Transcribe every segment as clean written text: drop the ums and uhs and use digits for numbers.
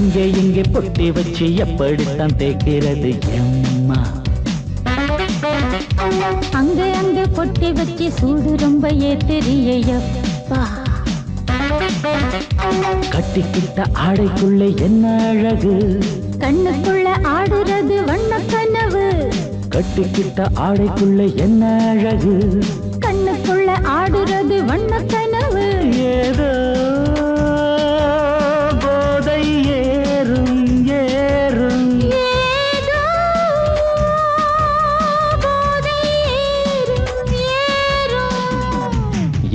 எங்கே எங்கே பொட்டி வச்சு எப்படித்தான் தேய்க்கிறது எம்மா? அங்கே அங்கே பொட்டி வச்சு சூடு ரொம்ப ஏத்தெரியப்பா. கட்டிக்கிட்ட ஆடைக்குள்ள என்ன அழகு, கண்ணுக்குள்ள ஆடுறது வண்ண கனவு. கட்டிக்கிட்ட ஆடைக்குள்ள என்ன அழகு, கண்ணுக்குள்ள ஆடுறது வண்ண கனவு. ஏதோ போதை ஏறும் ஏறும், ஏதோ போதை ஏறும் ஏறும்.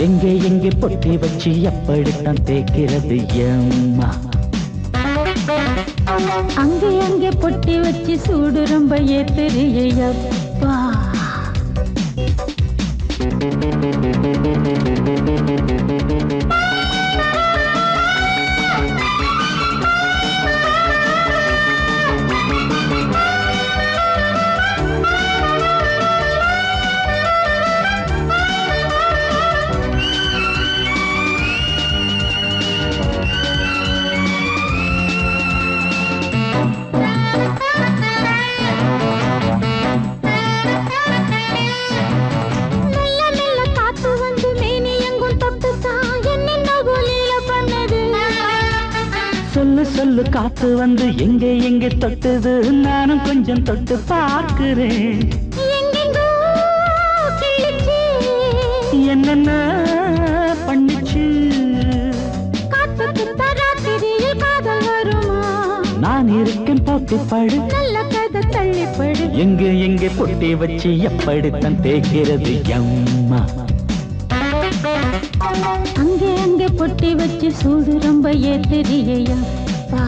எங்கே எங்கே பொட்டி வச்சு எப்படித்தான் தேய்க்கிறது எம்மா? அங்கே அங்கே பொட்டி வச்சு சூடு ரொம்ப ஏத்தெரியப்பா. சொல்லு சொல்லு காத்து வந்து எங்கே எங்கே தொட்டுது, நானும் கொஞ்சம் தொட்டு பார்க்கிறேன். என்னென்ன பண்ணிச்சு, நான் இருக்கேன் பார்த்து படு, நல்ல கதை தள்ளிப்படு. எங்கே எங்கே பொட்டி வச்சு எப்படித்தான் தேய்க்கிறது எம்மா? அங்கே அங்கே பொட்டி வச்சு சூடு ரொம்ப ஏத்தெரியப்பா.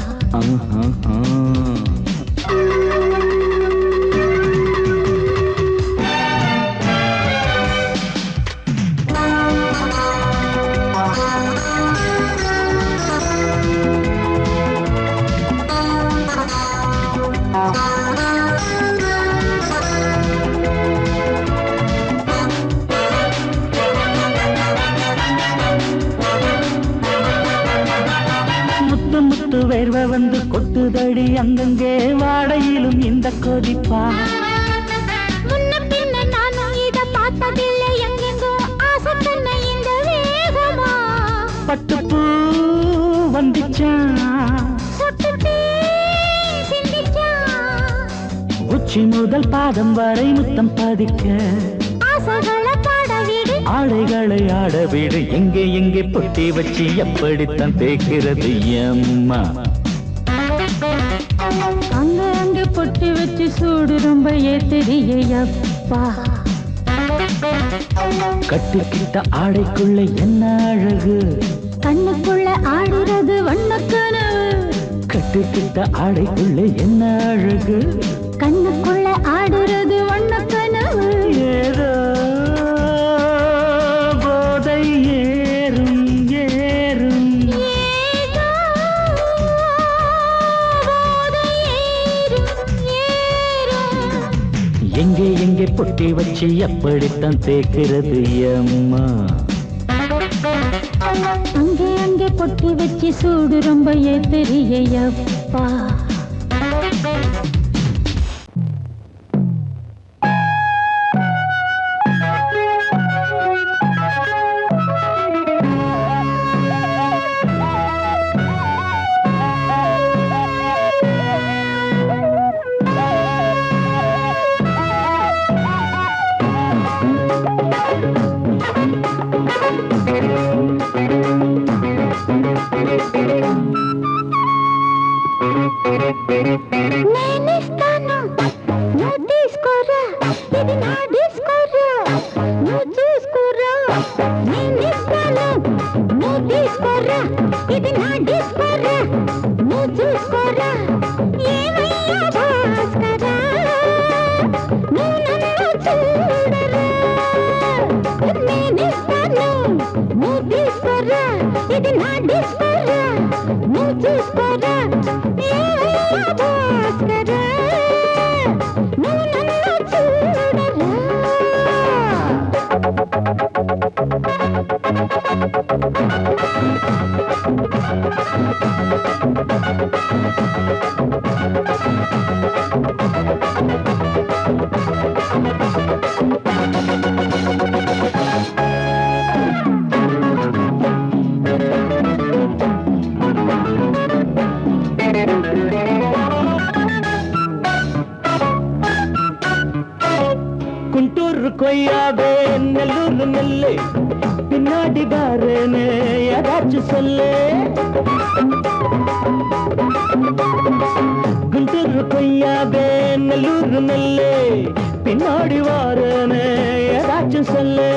முத்து வேர்வை வந்து கொட்டுதடி அங்கங்கே, வாடையிலும் இந்த கொதிப்பா. முன்ன பின்ன நானும் இத பார்த்ததில்லை, எங்கெங்கோ ஆசை பண்ண இந்த வேகமா. பட்டுப்பூ வந்துச்சா, உச்சி முதல் பாதம் வரை முத்தம் பதிக்க, ஆசைகளை பாட விடு, ஆடைகளை ஆட விடு. எங்கே எங்கே பொட்டி வச்சு எப்படித்தான் தேய்க்கிறது எம்மா? அங்க அங்க பொட்டி வச்சு சூடு ரொம்ப ஏத்தெரியப்பா. கட்டிக்கிட்ட ஆடைக்குள்ள என்ன அழகு, கண்ணுக்குள்ள ஆடுறது வண்ண கனவு. கட்டிக்கிட்ட ஆடைக்குள்ள என்ன அழகு, கண்ணுக்குள்ள ஆடுறது வண்ண கனவு. ஏதோ போதை ஏறும் ஏறும், ஏதோ போதை ஏறும் ஏறும். எங்கே எங்கே பொட்டி வச்சு எப்படித்தான் தேய்க்கிறது எம்மா? அங்கே அங்கே பொட்டி வச்சு சூடு ரொம்ப ஏத்தெரியப்பா. నేనిస్తాను నువ్వు తీసుకోరా, ఇది నా డిస్కోరా, నువ్వు చూసుకోరా. నేనిస్తాను నువ్వు తీసుకోరా, ఇది నా డిస్కోరా, నువ్వు చూసుకోరా. ఏమయ్యా భాస్కరా, నువ్వు నన్ను చూడరా. నేనిస్తాను నువ్వు తీసుకోరా, ఇది నా డిస్కోరా, నువ్వు చూసుకోరా. ఏమయ్యా భాస్కరా, నువ్వు నన్ను చూడరా. குண்டூர் கொய்யாவே நெல்லூர் நெல்லு பின்னாடி பாருன்னு ஏதாச்சும் சொல்லு குண்டூர் கொய்யாவே நெல்லூர் நெல்லு பின்னாடி வாருன்னு ஏதாச்சும் சொல்லு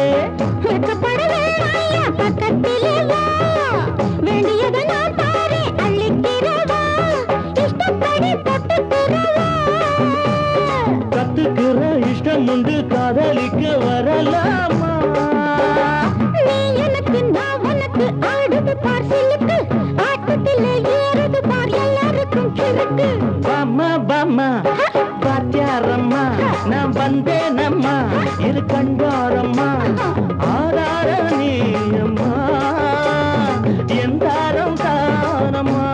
பக்கத்திலே வா வேண்டியதை நான் தாரே அள்ளிக்கிறவா இஷ்டப்படி தொட்டுக்கிறவா கத்துக்கிற இஷ்டம் உண்டு காதலிக்க வரலாமா நீ எனக்கு நான் உனக்கு ஆடுது பார் சிலுக்கு ஆட்டத்திலே ஏறுது பார் எல்லாருக்கும் கிறுக்கு பாமா பாமா பாத்தியாரம்மா நான் வந்தேனம்மா இரு கண்டாரம்மா ஆதார நீயம்மா எந்தாரம் தானம்மா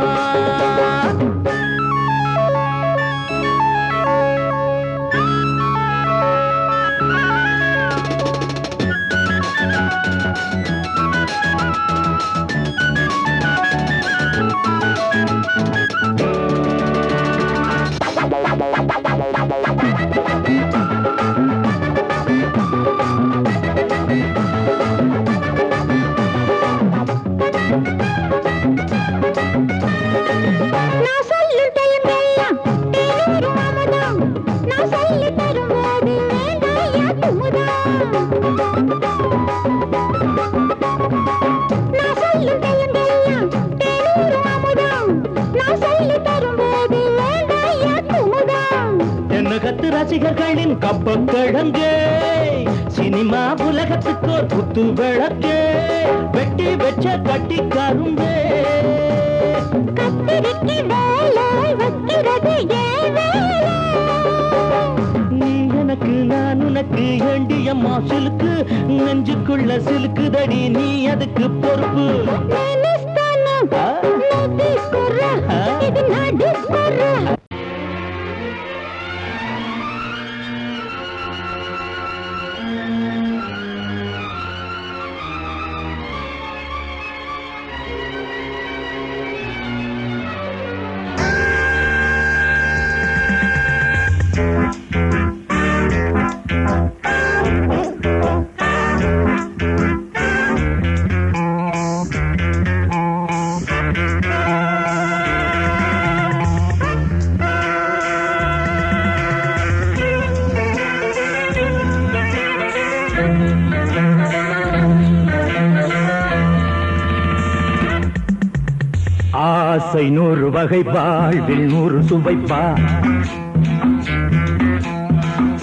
நான் சொல்லும் டைமெல்லாம் தேனூரும் அமுதம் நான் சொல்லி தரும்போது வேண்டாயா குமுதம் நான் சொல்லும் டைமெல்லாம் தேனூரும் அமுதம் நான் சொல்லி தரும்போது வேண்டாயா குமுதம் என்ன கத்து ரசிகர்களின் கப்ப கிழங்கு சினிமா உலகத்துக்கோர் குத்து விளக்கு வெட்டி வச்ச கட்டி கரும்பு கத்திரிக்கு வேலை வைக்கிறது ஏன் வேலை நீ எனக்கு நான் உனக்கு ஏண்டியம்மா சிலுக்கு நெஞ்சுக்குள்ள சிலுக்குதடி நீ அதுக்கு பொறுப்பு నేనిస్తాను నువ్వు తీసుకురా ఇది నా డిస్కోరా ஆசை 100 வகை வாழ்வில் 100 சுவைப்பா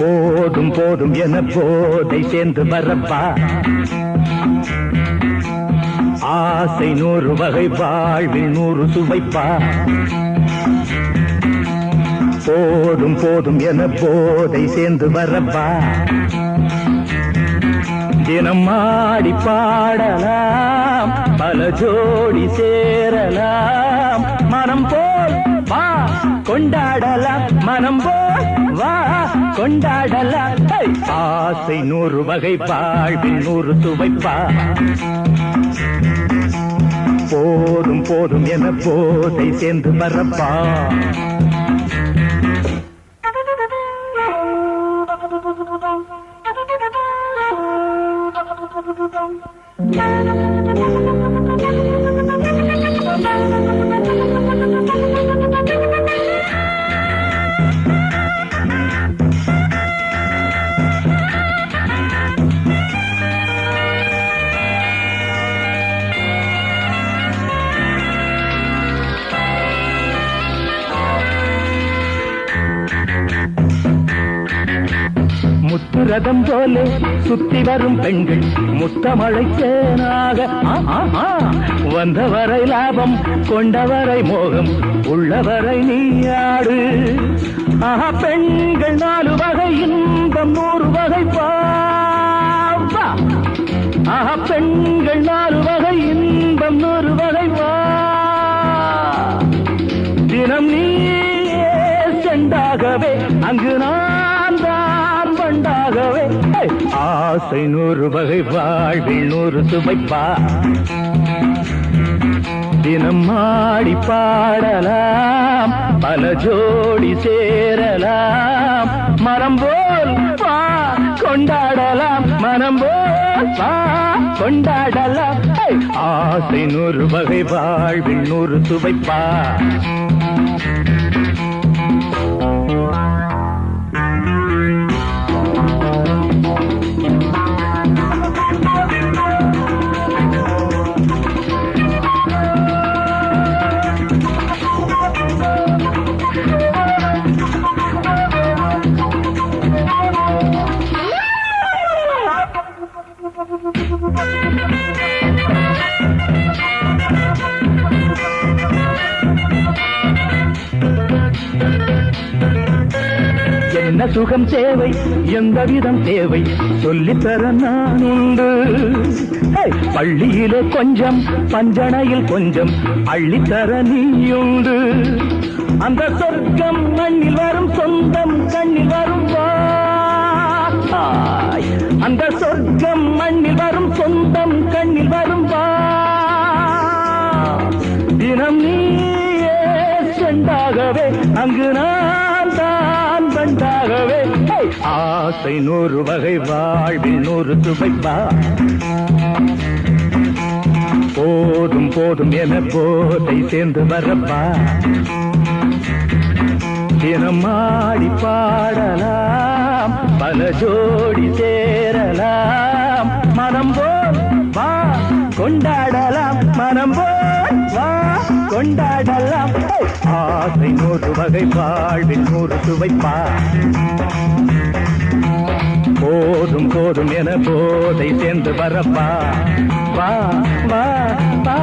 போதும் போதும் என போதை சேர்ந்து வரப்பா ஆசை 100 வகை வாழ்வில் 100 சுவைப்பா போதும் போதும் என போதை சேர்ந்து வரப்பா தினம் ஆடி பாடலாம் பல ஜோடி சேரலாம் மனம் போல் வா கொண்டாடலாம் மனம் போல் வா கொண்டாடலாம் ஆசை 100 வகை வாழ்வில் 100 சுவைப்பா போதும் போதும் என போதை சேர்ந்து வரப்பா முத்துரதம் போலே சுத்தி வரும் பெண்கள் முத்தமழை தேனாக வந்தவரை லாபம் கொண்டவரை மோகம் உள்ளவரை நீயாடு ஆஹா பெண்கள் 4 வகை இன்பம் 100 வகை வா ஆஹா பெண்கள் 4 வகை இன்பம் 100 வகை வா தினம் நீயே செண்டாகவே அங்கு நான் தான் பண்டாகவே ஆசை 100 வகை வாழ்வில் 100 சுவைப்பா தினம் ஆடி பாடலாம் பல ஜோடி சேரலாம் மரம் போல் வா கொண்டாடலாம் மனம் போல் வா கொண்டாடலாம் ஆசை 100 வகை வாழ்வில் 100 சுவைப்பா என்ன சுகம் தேவை எந்த விதம் தேவை சொல்லித்தர நான் உண்டு பள்ளியிலே கொஞ்சம் பஞ்சனையில் கொஞ்சம் அள்ளித்தர நீயுண்டு அந்த சொர்க்கம் மண்ணில் வரும் சொந்தம் கண்ணில் வரும் அந்த சொர்க்கம் மண்ணில் வரும் சொந்தம் கண்ணில் வரும் தினம் நீயே செண்டாகவே அங்கு நான் தான் பண்டாகவே ஆசை 100 வகை வாழ்வில் 100 சுவைப்பா போதும் போதும் என போதை சேர்ந்து வரப்பா தினம் ஆடி பாடலாம் பல ஜோடி சேரலாம் மனம் போல் வா கொண்டாடலாம் மனம் போல் வா கொண்டாடலாம் ஆசை 100 வகை வாழ்வில் 100 சுவைப்பா போதும் போதும் என போதை சேர்ந்து வரப்பா வா வா வா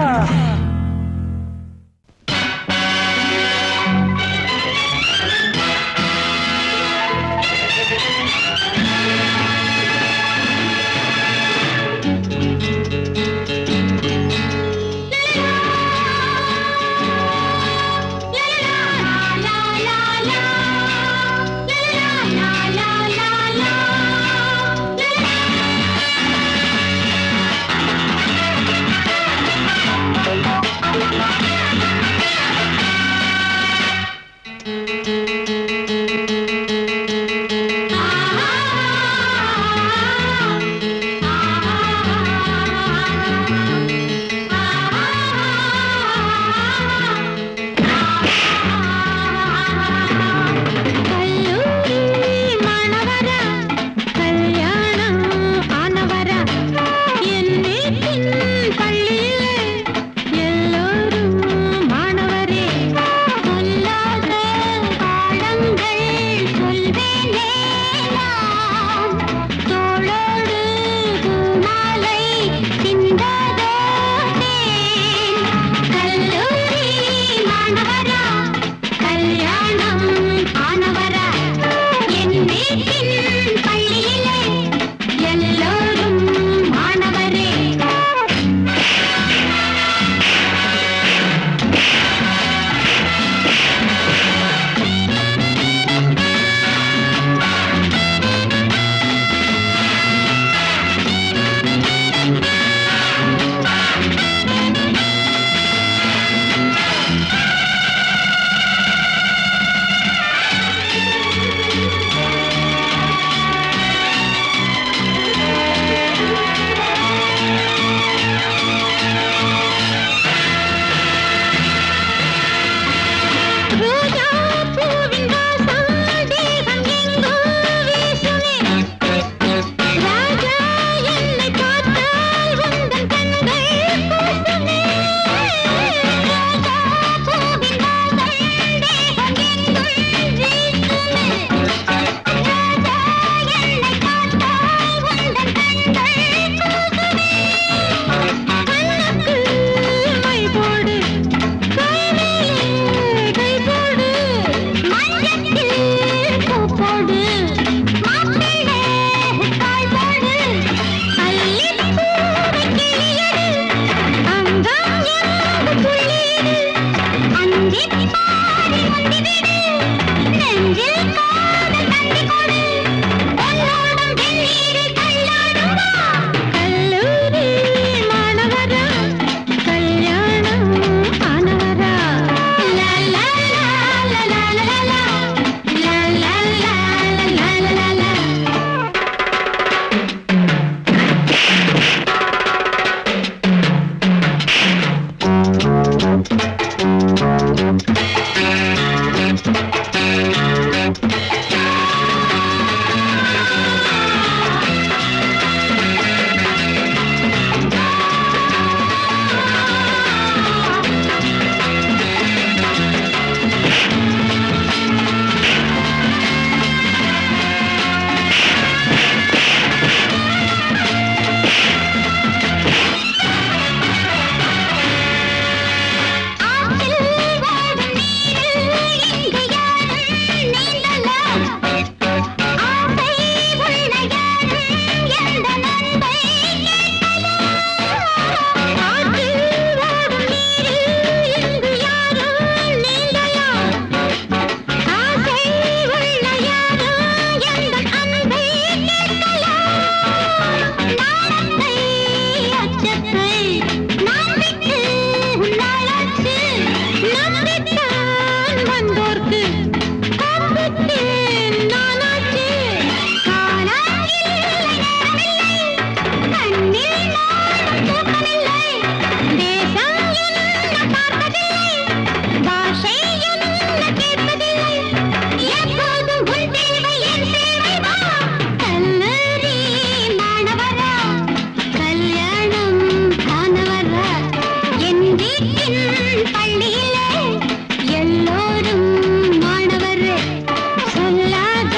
பள்ளியிலே எல்லோரும் மாணவர் சொல்லாத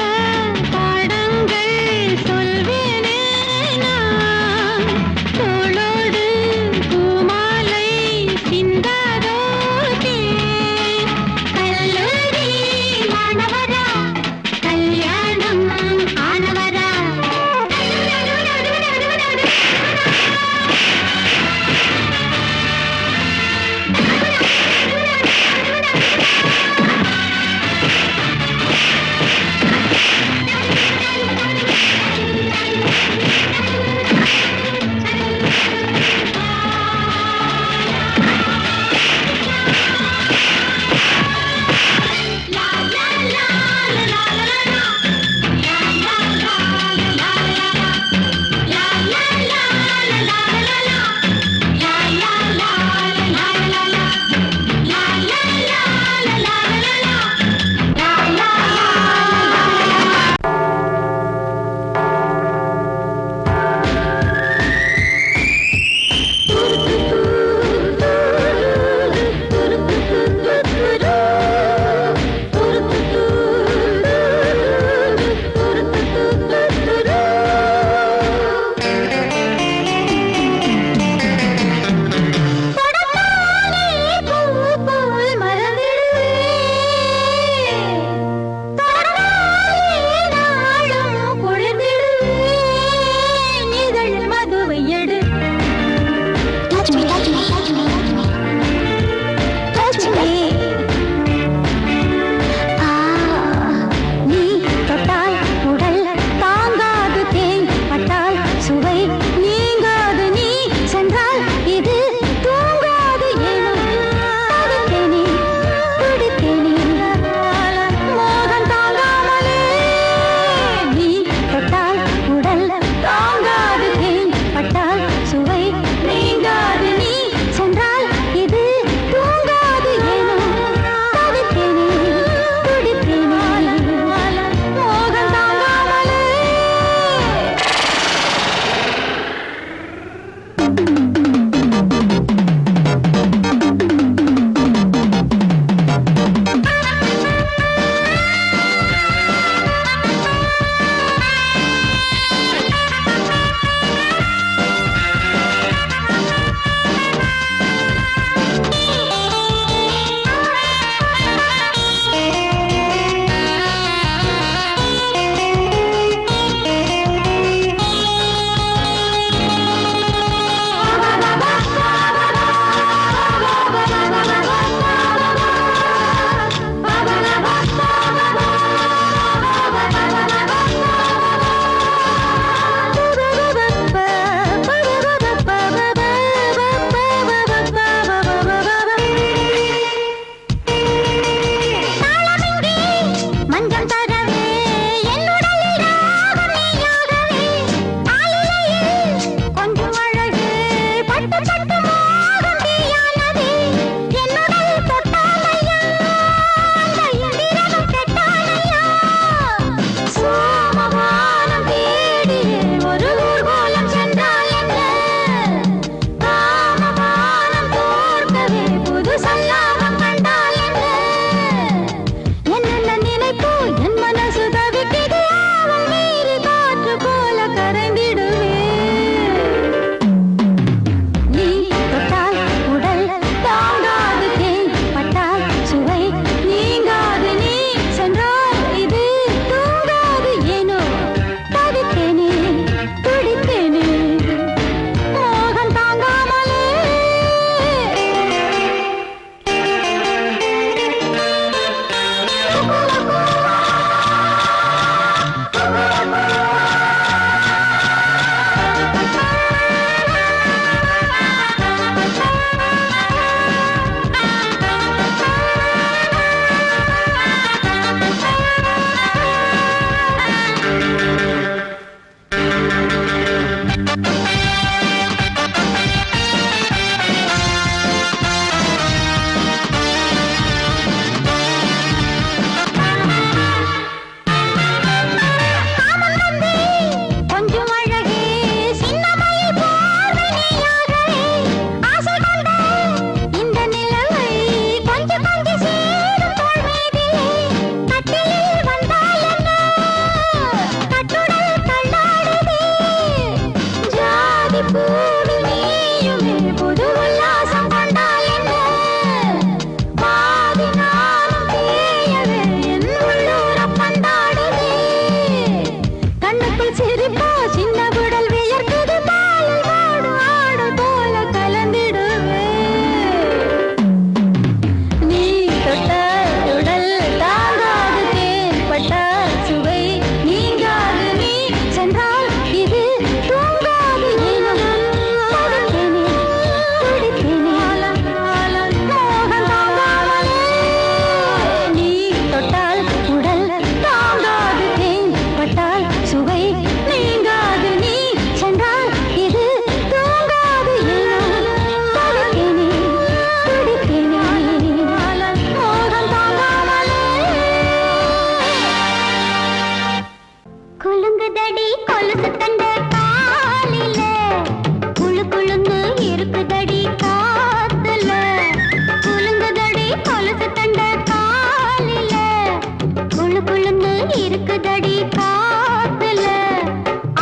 இருக்குதடி காத்துல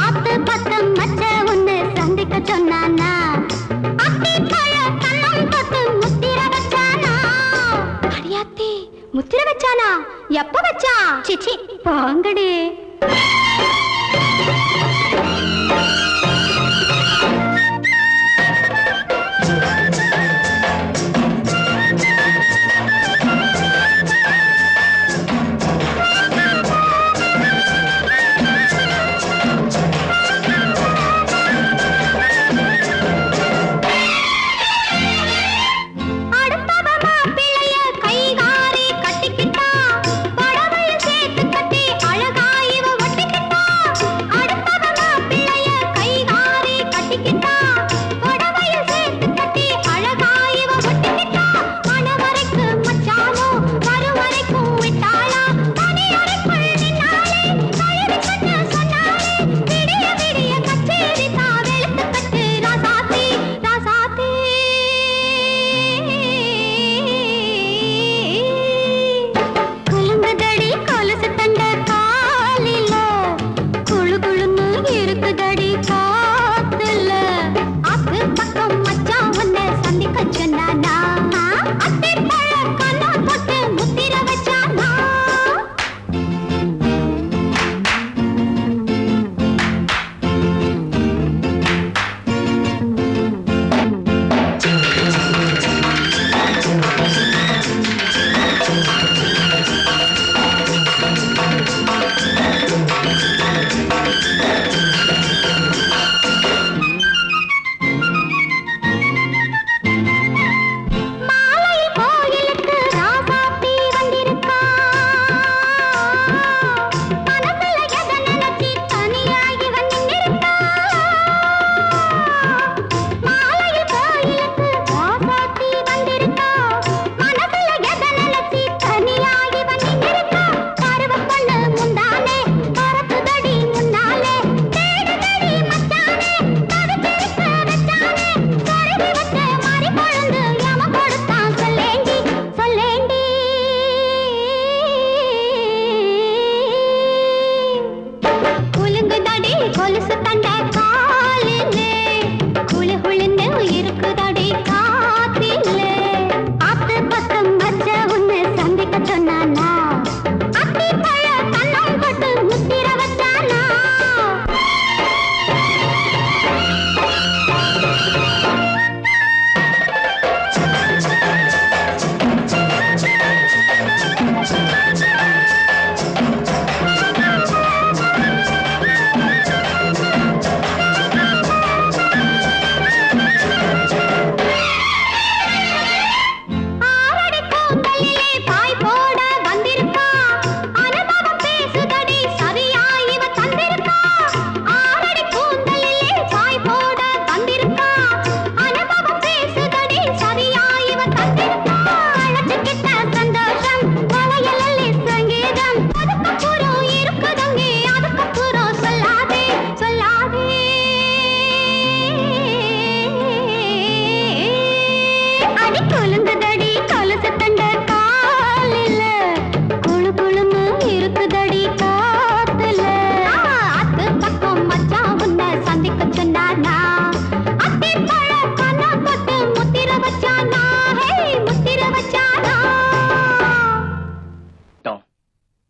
ஆத்து பக்கம் மச்ச ஒண்ணு சந்திக்க சொன்னானா அத்தி பழ கண்ணம் தொட்டு முத்திர வச்சானா அடியாத்தி முத்திர வச்சானா எப்ப வச்சா சிச்சி பாங்கடி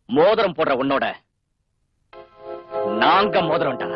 மோதிரம் போடுற உன்னோட நாங்க மோதிரம்டா.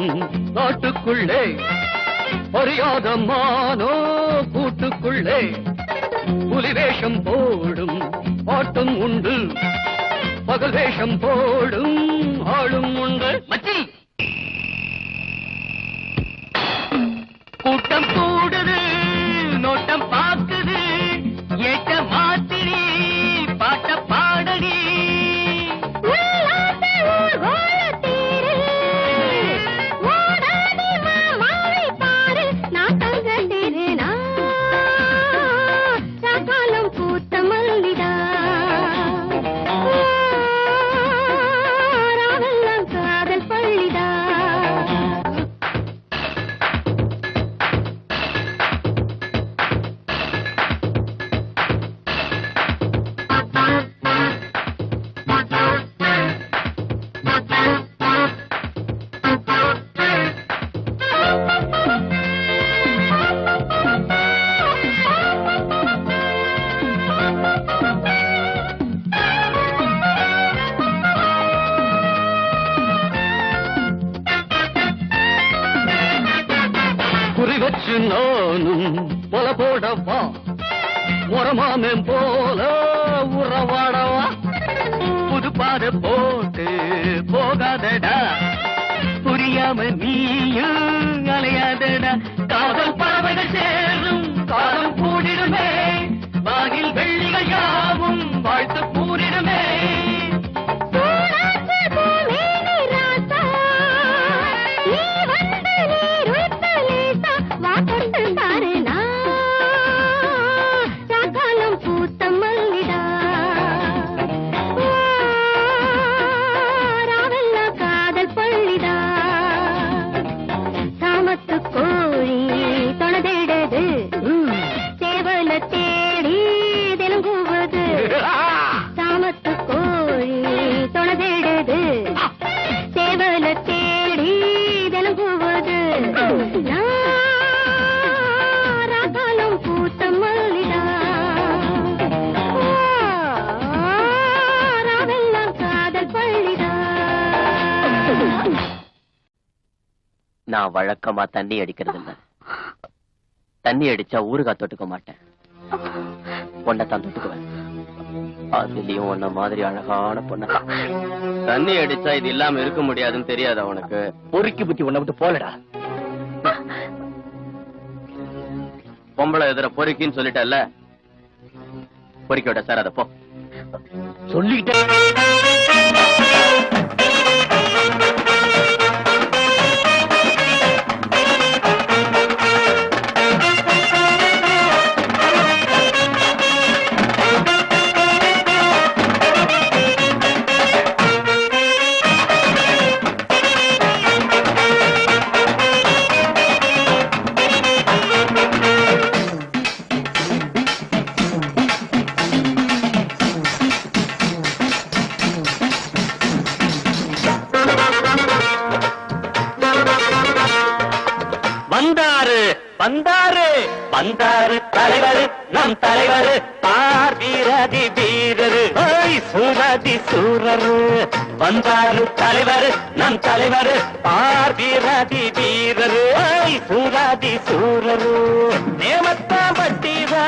ஓடும் நாட்டுக்குள்ளே அறியாத மானோ கூட்டுக்குள்ளே புலி வேஷம் போடும் ஆட்டம் உண்டு பகல் வேஷம் போடும் ஆளும் உண்டு மச்சி கூட்டம் கூடுது நோட்டம் பார்க்குது ஏட்ட மாத்திரி பாட்ட பாடடி வச்சு நானும் போல போடவா உரமாமன் போல உறவாடவா புது பாத போட்டு போகாதடா புரியாம நீயும் அலையாதடா காதல் பறவைகள் சேரும் காலம் கூடிடுமே வாகில் வெள்ளிகள் யாவும் வாழ்த்து கூறிடுமே நான் வழக்கமா தண்ணி அடிக்கிறது இல்ல. தண்ணி அடிச்சா ஊறுகாய் தொட்டுக்க மாட்டேன். ஒன்னதான் தொட்டுக்குவேன். அதுலயும் உன்ன மாதிரி அழகான பொண்ண தண்ணி அடிச்சா இது இல்லாம இருக்க முடியாதுன்னு தெரியாதா உனக்கு? பொறுக்கி புத்தி உன்னை விட்டு போலடா. பொம்பளை எதிர பொறுக்கின்னு சொல்லிட்டல்ல, பொறுக்கி விட சார். அத போ சொல்லிட்டேன். வந்தாரு வந்தாரு வந்தாரு தலைவர், நம் தலைவர் பார்வீரதி வீரரு, சூரதி சூரரு. வந்தாரு தலைவர், நம் தலைவர் பார்வீரதி வீரரு, சூரதி சூரரு. நேமத்தா பட்டிதா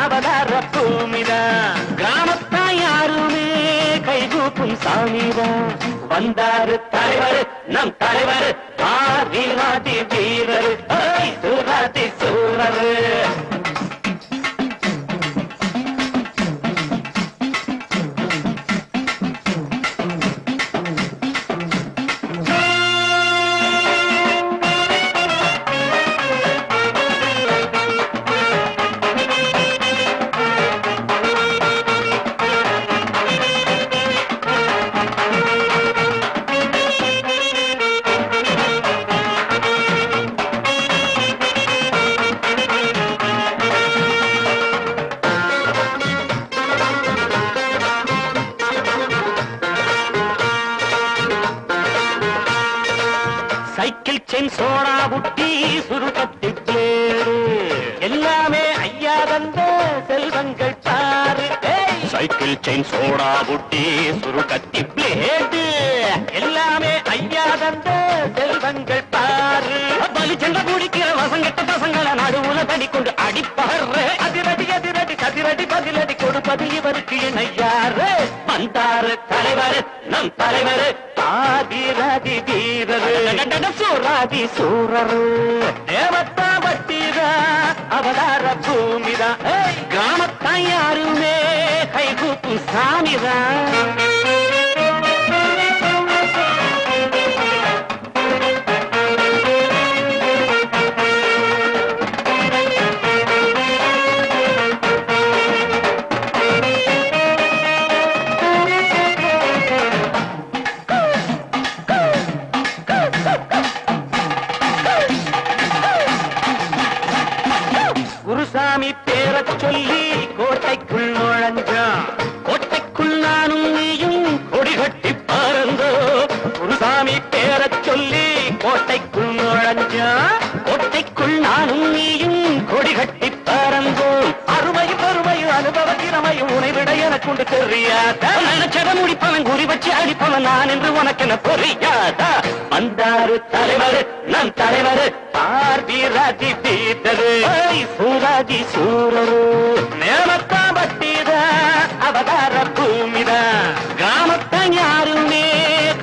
அவதார பூமிதா, கிராமத்தா யாருமே கைகூப்பும் சாமிதா. வந்தாரு தலைவர், நம் தலைவர் பார்வீரதி வீரரு, சூரதி சூரரு. சைக்கிள் செயின் சோடா புட்டி சுருக்கத்தி பிளேடு, எல்லாமே ஐயா தந்த செல்வங்கள் பாரு. சைக்கிள் செயின் சோடா புட்டி சுருக்கத்தி பிளேடு, எல்லாமே ஐயா தந்த செல்வங்கள் சங்க குடிக்கிற வசங்கட்ட பசங்களை நடுவுல தடி கொண்டு அடிப்பாரு. அதிரடி அதிரடி கதிரடி பதிலடி கொடுப்பது இவருக்கு இணையாரு. வந்தாரு தலைவர் நம் தலைவர் ஆதிராதி வீரரு சூராதி சூரரு. தேவத்தா வட்டிதா அவதார பூமிதா. கிராமத்தான் யாருமே கைகூப்பு சாமிதான். குருசாமி பேரச் சொல்லி கோட்டைக்குள் நுழைஞ்சான். கோட்டைக்குள் நானும் நீயும் கொடி கட்டி பறந்தோ. குருசாமி பேரச் சொல்லி கோட்டைக்குள் நுழைஞ்சான். கோட்டைக்குள் நானும் நீயும் கொடி கட்டி பறந்தோம். அருமையும் பெருமையும் அனுபவ திறமையும் உனை விட எனக்குண்டு தெரியாதா. நினைச்சத முடிப்பவன் குறி வச்சு அடிப்பவன் நான் என்று உனக்கு என புரியாதா. வந்தாரு தலைவர் நம் தலைவர் ஆர்வீராதி வீரரு சூராதி சூரரு. நேமத்தா பட்டிதா அவதார பூமிதா. கிராமத்தான் யாருமே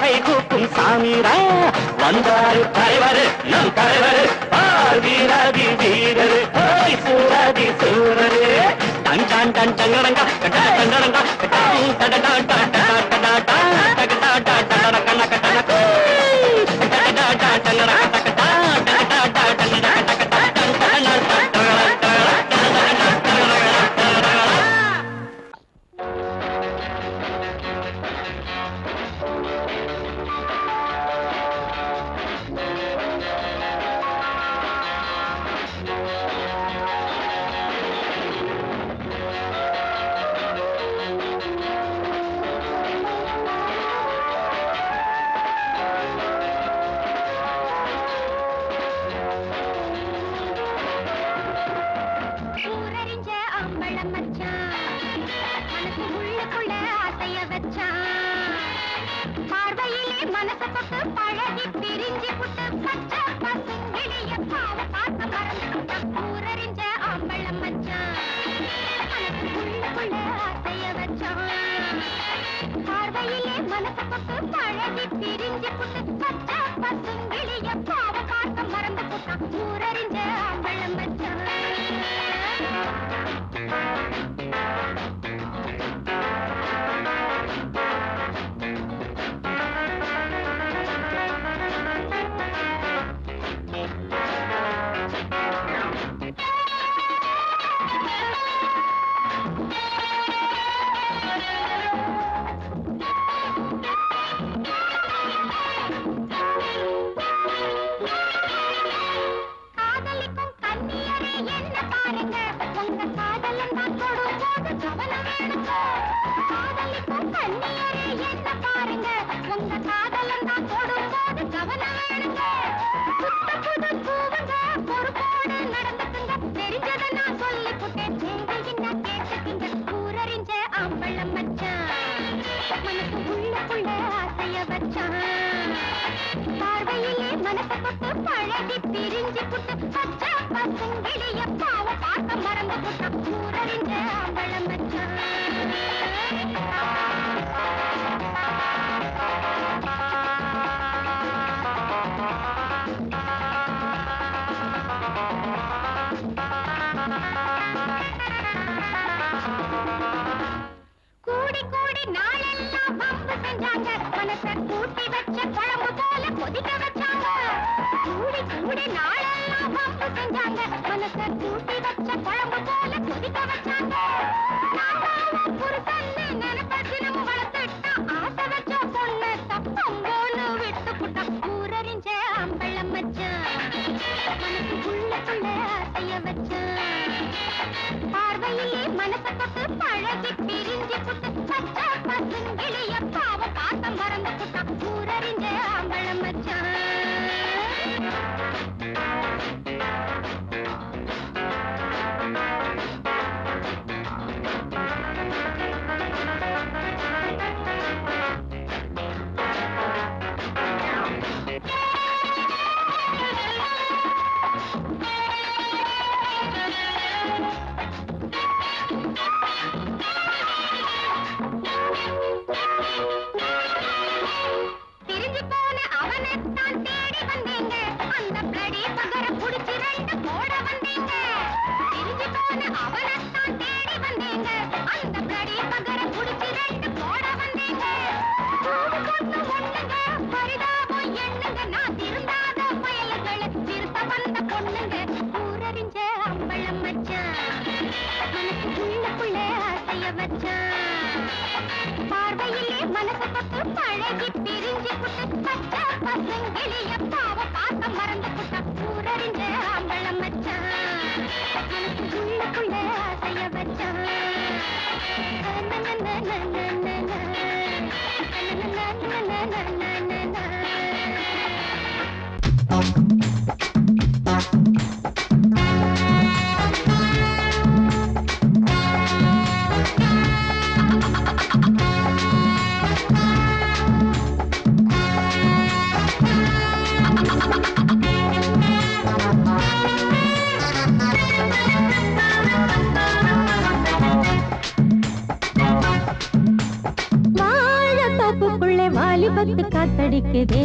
கைகூப்பும் சாமிரா. வந்தாரு தலைவர் நம் தலைவர் ஆர்வீராதி வீரரு சூராதி சூரரு. டன் டன் டன் டங்கடங்கா கட்ட டங்கடங்கா கட்ட டடடா டடடா டடடா டடடா டடடா கண்ண கட்ட டடடா டங்கடா கட்ட டடடா டடடா ஊரறிஞ்ச அம்பளம் மச்சான் மனசு உள்ளுக்குள்ள ஆசைய வச்சான். பார்வையிலே மனச தொட்டு பழகி பிரிஞ்சு புட்டு பச்சை பசுங்கிளிய பாவ பார்க்க மறந்துட்டான். ஊரறிஞ்ச அம்பளம் மச்சான் மனசு உள்ளுக்குள்ள ஆசைய வச்சான். பார்வையிலே மனச தொட்டு பழகி பிரிஞ்சு புட்டு பச்சை பசுங்கிளிய பாவ பார்க்க மறந்து போட்டான். ஊரறிஞ்ச அம்பளம் மச்சான். காதலிக்கும் கன்னியரே என்ன பாருங்க, உங்க காதலன் தான் தொடும்போது கவனம் வேணுங்க. காதலிக்கும் கன்னியரே என்ன பாருங்க, உங்க காதலன் தான் தொடும்போது கவனம் வேணுங்க. புத்த புது பூவுங்க, பொறுப்போடு நடந்துக்குங்க. தெரிஞ்சதை நான் சொல்லி புட்டேன், நீங்கள் என்ன கேட்டுக்குங்க. ஊரறிஞ்ச அம்பளம் மச்சான் மனசு உள்ளுக்குள்ள ஆசைய வச்சான். பார்வையிலே மனச தொட்டு பழகி பிரிஞ்சு புட்டு பச்சை பசுங்கிளிய பாவ பார்க்க மறந்து புட்டான். ஊரறிஞ்ச அம்பளம் மச்சான். கூடி கூடி நாளெல்லாம் வம்பு செஞ்சாங்க. மனச கூட்டி வச்ச குழம்பு போல கொதிக்க வச்சாங்க. கூடி கூடி நாளெல்லாம் வம்பு செஞ்சாங்க. மனச கூட்டி வச்ச குழம்பு போல கொதிக்க வச்சாங்க. புருஷன்னு நினைப்ப தினமும் வளர்த்துட்டான். ஆசை வச்ச பொண்ணு தப்பம்போன்னு விட்டு புட்டான். ஊரறிஞ்ச அம்பளம் மச்சான் மனசு உள்ளுக்குள்ள ஆசைய வச்சான். பார்வையிலே மனச தொட்டு பழகி பிரிஞ்சு புட்டு பச்சை பசுங்கிளிய பாவ பார்க்க மறந்து புட்டான். ஊரறிஞ்ச கூடு கொண்டு ஒண்ணுங்க பரிதாபம் எண்ணுங்க நான் திருந்தாத பயல்களை திருத்த வந்த பொண்ணுங்க ஊரறிஞ்ச அம்பளம் மச்சான் மனசு உள்ளுக்குள்ள ஆசைய வச்சான் பார்வையிலே மனசு பத்து பழகி பிரிஞ்சு புட்டு பச்சை பசங்களிய பாவ பார்க்க மறந்து புட்ட ஊரறிஞ்ச அம்பளம் மச்சான் மனசு உள்ளுக்குள்ள ஆசைய வச்சான் வாலிபத்து காத்தடிக்குதே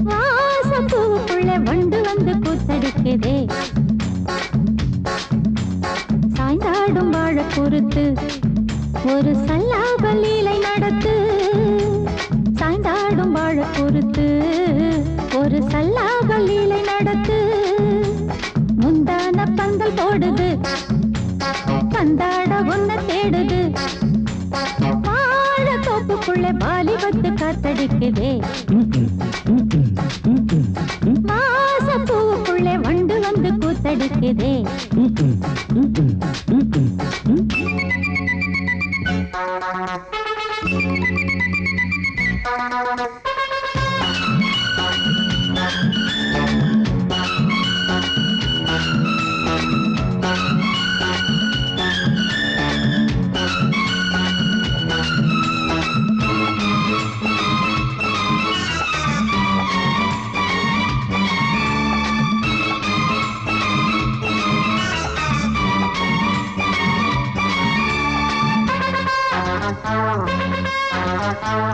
வாசப்பூவுக்குள்ள வண்டு வந்து கூத்தடிக்குதே சாய்ந்தாடும் வாழ பொறுத்து ஒரு சல்லாப லீலை நடத்து சாய்ந்தாடும் வாழ பொறுத்து ஒரு சல்லாப லீலை நடத்து முந்தான பந்தல் போடுது பந்தாட ஒன்ன தேடுது தோப்புக்குள்ள வாலிபத்து காத்தடிக்குதே மாசப்பூவுக்குள்ள வண்டு வந்து கூத்தடிக்குதே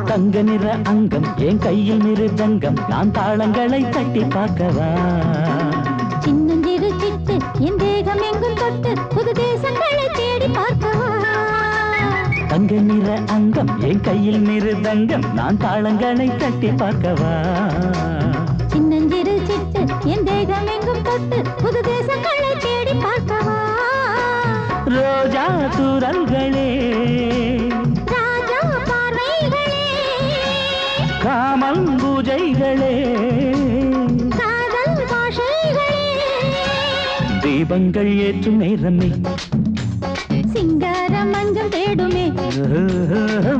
தங்க நிற அங்கம் என் கையில் மிருதங்கம் நான் தாளங்களை தட்டி பார்க்கவா சின்னஞ்சிறு சிட்டு என் தேகம் எங்கும் தொட்டு புது தேசங்களை தேடி பார்க்கவா தங்க நிற அங்கம் என் கையில் மிருதங்கம் நான் தாளங்களை தட்டி பார்க்கவா சின்னஞ்சிறு சிட்டு என் தேகம் எங்கும் தொட்டு புது தேசங்களை தேடி பார்க்கவா ரோஜா தூரல்களே காமல் பூஜைகளே காதல் பாஷைகளே தீபங்கள் ஏற்றும் நேரமே சிங்கார மஞ்சள் தேடுமே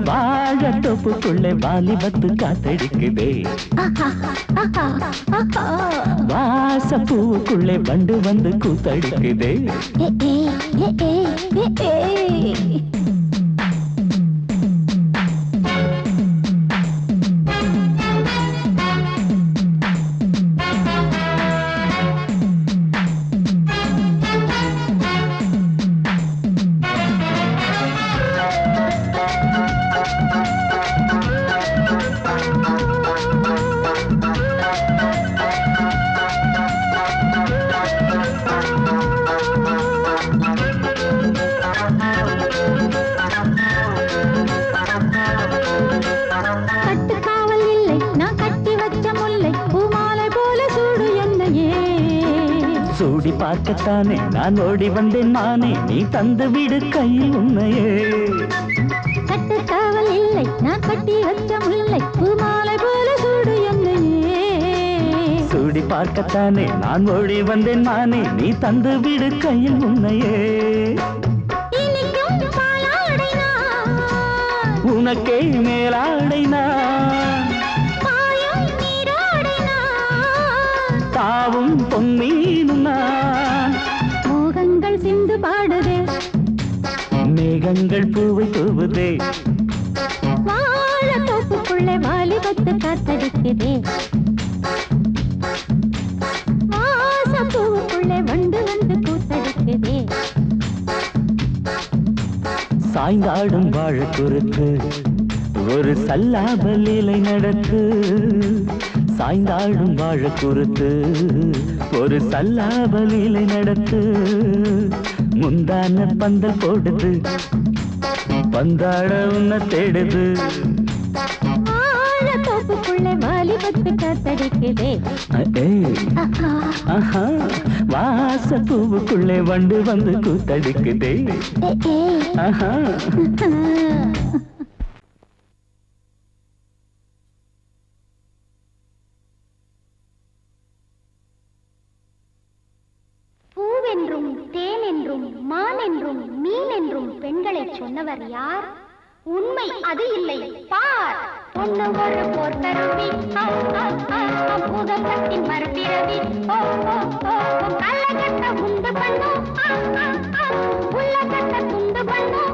வாழ தொப்புக்குள்ளே வாலிபத்து காத்தடிக்குதே வாசப்பூவுக்குள்ளே வண்டு வந்து கூத்தடிக்குதே சூடி பார்க்கத்தானே நான் ஓடி வந்தேன் மானே நீ தந்து விடு கையில் உன்னையே கட்டுக்காவல் இல்லை நான் கட்டி வச்ச முல்லை பூமாலை போல சூடு என்னையே சூடி பார்க்கத்தானே நான் ஓடி வந்தேன் மானே நீ தந்து விடு கையில் உன்னையே உனக்கே மேலாடைனா தாவும் பொன்னீனும் நான் மோகங்கள் சிந்து பாடுதே மேகங்கள் பூவை தூவுதே வாழ தோப்புக்குள்ளே வாலிபத்து காத்தடிக்குதே வாசப்பூவுக்குள்ளே வண்டு வந்து கூத்தடிக்குதே சாய்ந்தாடும் வாழ குறுக்கு ஒரு சல்லாப லீலை நடத்து சாய்ந்தாடும் வாழ குறுத்து ஒரு சல்லாப லீலை நடத்து முந்தான பந்தல் போடுது வந்தாட உன்னை தேடுது. ஆழ தோப்புக்குள்ளே வாலிபத்து காத்தடிக்குதே. ஆஹா, வாச பூவுக்குள்ளே வண்டு வந்து கூத்தடிக்குதே. ஆஹா. பூவென்றும் தேனென்றும் மானென்றும் மீனென்றும் பெண்களை சொன்னவர் யார்? உண்மை அது இல்லை பார். பொண்ணு ஒரு போர்க்கருவி, பூதத்தின் மறுபிறவி, கள்ளகட்ட உண்டு பண்ணும், உள்ளகட்ட துண்டு பண்ணும்.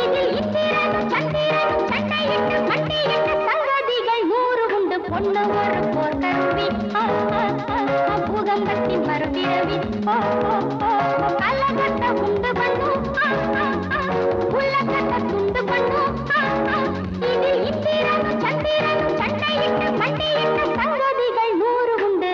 இதில் இந்திரனும் சந்திரனும் சண்டையிட்டு மண்டையிட்டு சங்கதிகள் 100 உண்டு. பொண்ணு ஒரு போர்க்கருவி, பூதத்தின் மறுபிறவி, கள்ளகட்ட உண்டு பண்ணும், உள்ளகட்ட துண்டு பண்ணும். இதில் இந்திரனும் சந்திரனும் சண்டையிட்டு மண்டையிட்டு சங்கதிகள் 100 உண்டு.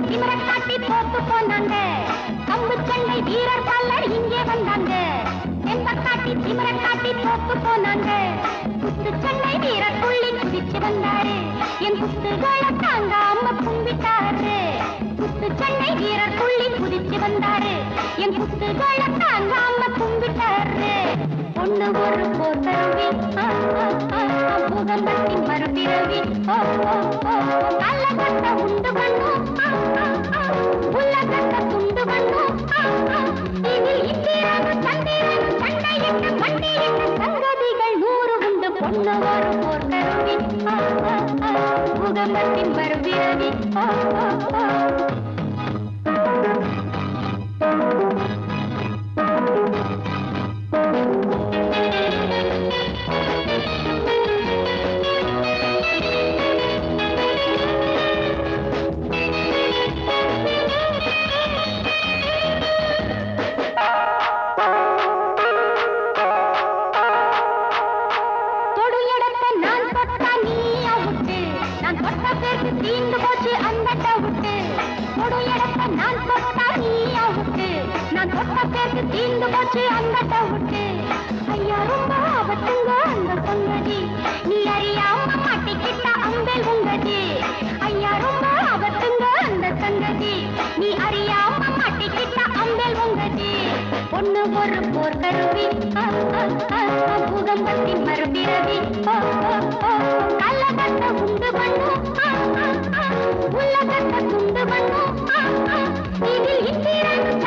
திமிரக்காட்டி போட்டு போனாங்க. கம்பு சண்டை வீரர் பல்லர் இங்கே வந்தாங்க. தெம்பக்காட்டி திமிரக்காட்டி போட்டு போனாங்க. குத்து சண்டை வீரர் துள்ளி குதிச்சு வந்தாரு. என் குத்துகளை தாங்காம கும்பிட்டாரு. குத்து சண்டை வீரர் துள்ளி குதிச்சு வந்தாரு. என் குத்துகளை தாங்காம கும்பிட்டாரு. பொண்ணு ஒரு போர்க்கருவி, பூகம்பத்தின் மறுபிறவி, கள்ளகட்ட உண்டு பண்ணும், உள்ளகட்ட துண்டு பண்ணும். இதில் இந்திரனும் சந்திரனும் சண்டையிட்டு மண்டையிட்டு சங்கதிகள் 100 உண்டு. பொண்ணு ஒரு போர்க்கருவி, பூகம்பத்தின் மறுபிறவி. ஐயா ரொம்ப ஆபத்துங்க அந்த சங்கதி, நீ அறியாம மாட்டிக்கிட்ட அம்பேல் உங்கதி. ஐயா ரொம்ப ஆபத்துங்க அந்த சங்கதி, நீ அறியாம மாட்டிக்கிட்ட அம்பேல் உங்கதி. பொண்ணு ஒரு போர்க்கருவி, பூகம்பத்தின் மறுபிறவி, கள்ளகட்ட உண்டு பண்ணும், உள்ளகட்ட துண்டு பண்ணும். இதில் இந்திரனும்